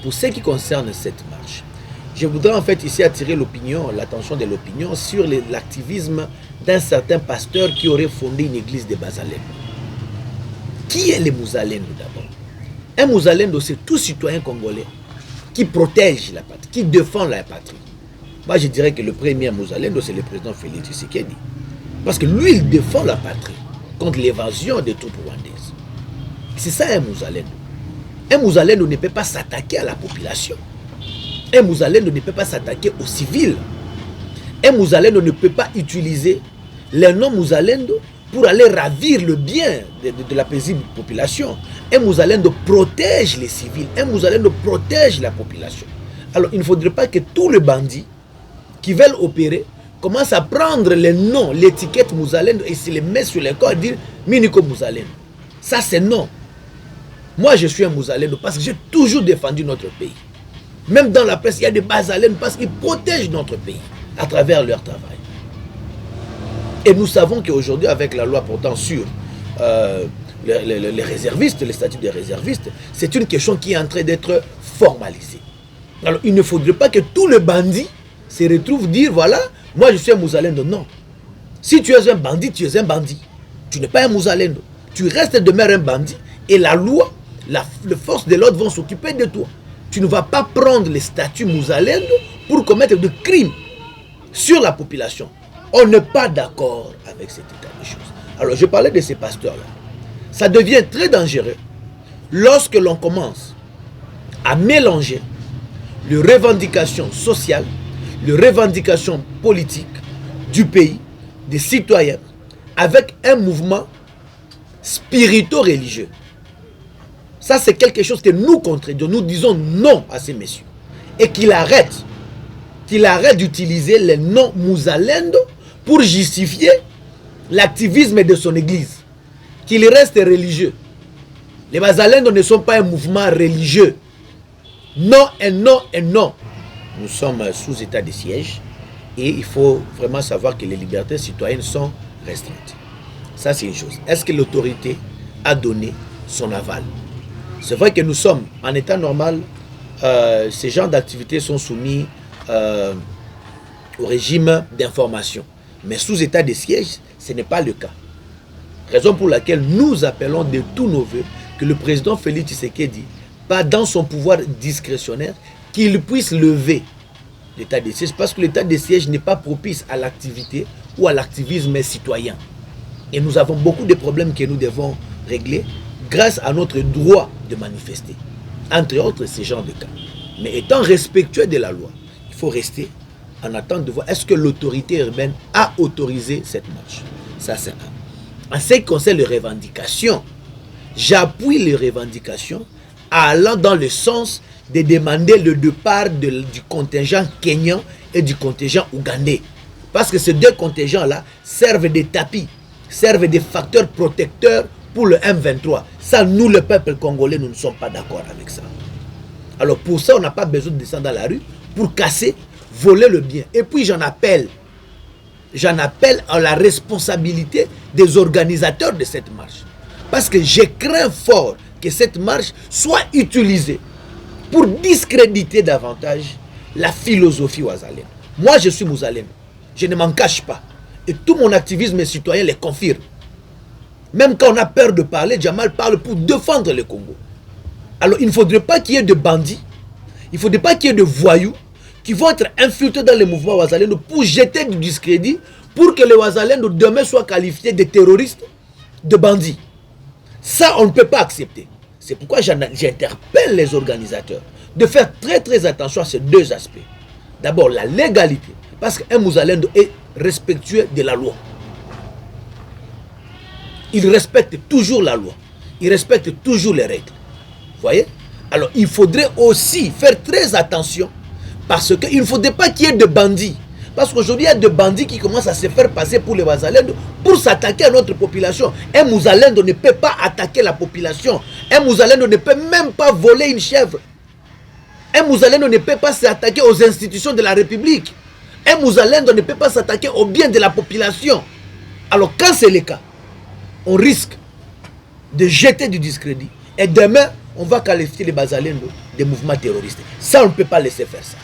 pour ce qui concerne cette marche, je voudrais en fait ici attirer l'attention de l'opinion sur l'activisme d'un certain pasteur qui aurait fondé une église de Bazalendo. Qui est le Muzalendo d'abord? Un Muzalendo, c'est tout citoyen congolais qui protège la patrie, qui défend la patrie. Moi, je dirais que le premier Muzalendo, c'est le président Félix Tshisekedi. Parce que lui, il défend la patrie contre l'évasion des troupes rwandaises. C'est ça un Muzalendo. Un Muzalendo ne peut pas s'attaquer à la population. Un Muzalendo ne peut pas s'attaquer aux civils. Un Muzalendo ne peut pas utiliser le nom Muzalendo pour aller ravir le bien de la paisible population. Un Muzalendo protège les civils. Un Muzalendo protège la population. Alors, il ne faudrait pas que tous les bandits qui veulent opérer commencent à prendre le nom, l'étiquette Muzalendo et se les mettent sur le corps et dire Miniko Muzalendo. Ça, c'est non. Moi, je suis un Muzalendo parce que j'ai toujours défendu notre pays. Même dans la presse, il y a des Bazalendo parce qu'ils protègent notre pays à travers leur travail. Et nous savons qu'aujourd'hui, avec la loi portant sur les réservistes, les statuts des réservistes, c'est une question qui est en train d'être formalisée. Alors, il ne faudrait pas que tous les bandits se retrouvent dire, voilà, moi je suis un Muzalendo. Non. Si tu es un bandit, tu es un bandit. Tu n'es pas un Muzalendo. Tu restes demeure un bandit et la loi, les forces de l'ordre vont s'occuper de toi. Tu ne vas pas prendre les statuts Muzalendo pour commettre des crimes sur la population. On n'est pas d'accord avec cet état de choses. Alors, je parlais de ces pasteurs-là. Ça devient très dangereux lorsque l'on commence à mélanger les revendications sociales, les revendications politiques du pays, des citoyens, avec un mouvement spirito-religieux. Ça, c'est quelque chose que nous contredisons. Nous disons non à ces messieurs. Et qu'il arrête d'utiliser le nom Muzalendo pour justifier l'activisme de son église. Qu'il reste religieux. Les Bazalendo ne sont pas un mouvement religieux. Non et non et non. Nous sommes sous état de siège et il faut vraiment savoir que les libertés citoyennes sont restreintes. Ça, c'est une chose. Est-ce que l'autorité a donné son aval? C'est vrai que nous sommes en état normal, ces genres d'activités sont soumis au régime d'information. Mais sous état de siège, ce n'est pas le cas. Raison pour laquelle nous appelons de tous nos voeux que le président Félix Tshisekedi, pas dans son pouvoir discrétionnaire, qu'il puisse lever l'état de siège, parce que l'état de siège n'est pas propice à l'activité ou à l'activisme citoyen. Et nous avons beaucoup de problèmes que nous devons régler grâce à notre droit de manifester. Entre autres, ces genres de cas. Mais étant respectueux de la loi, il faut rester en attente de voir est-ce que l'autorité urbaine a autorisé cette marche. Ça, c'est un. En ce qui concerne les revendications, j'appuie les revendications allant dans le sens de demander le départ du contingent kenyan et du contingent ougandais. Parce que ces deux contingents-là servent de tapis, servent de facteurs protecteurs pour le M23. Ça, nous, le peuple congolais, nous ne sommes pas d'accord avec ça. Alors pour ça, on n'a pas besoin de descendre dans la rue pour casser, voler le bien. Et puis j'en appelle à la responsabilité des organisateurs de cette marche. Parce que je crains fort que cette marche soit utilisée pour discréditer davantage la philosophie Wazalendo. Moi, je suis Muzalendo. Je ne m'en cache pas. Et tout mon activisme citoyen les confirme. Même quand on a peur de parler, Djamal parle pour défendre le Congo. Alors, il ne faudrait pas qu'il y ait de bandits, il ne faudrait pas qu'il y ait de voyous qui vont être infiltrés dans les mouvements Wazalendo pour jeter du discrédit, pour que les Wazalendo demain soient qualifiés de terroristes, de bandits. Ça, on ne peut pas accepter. C'est pourquoi j'interpelle les organisateurs de faire très très attention à ces deux aspects. D'abord, la légalité, parce qu'un Muzalendo est respectueux de la loi. Il respecte toujours la loi. Il respecte toujours les règles. Vous voyez? Alors, il faudrait aussi faire très attention parce qu'il ne faudrait pas qu'il y ait de bandits. Parce qu'aujourd'hui, il y a des bandits qui commencent à se faire passer pour les Wazalendo pour s'attaquer à notre population. Un Muzalendo ne peut pas attaquer la population. Un Muzalendo ne peut même pas voler une chèvre. Un Muzalendo ne peut pas s'attaquer aux institutions de la République. Un Muzalendo ne peut pas s'attaquer au bien de la population. Alors, quand c'est le cas, on risque de jeter du discrédit. Et demain, on va qualifier les Bazalendo des mouvements terroristes. Ça, on ne peut pas laisser faire ça.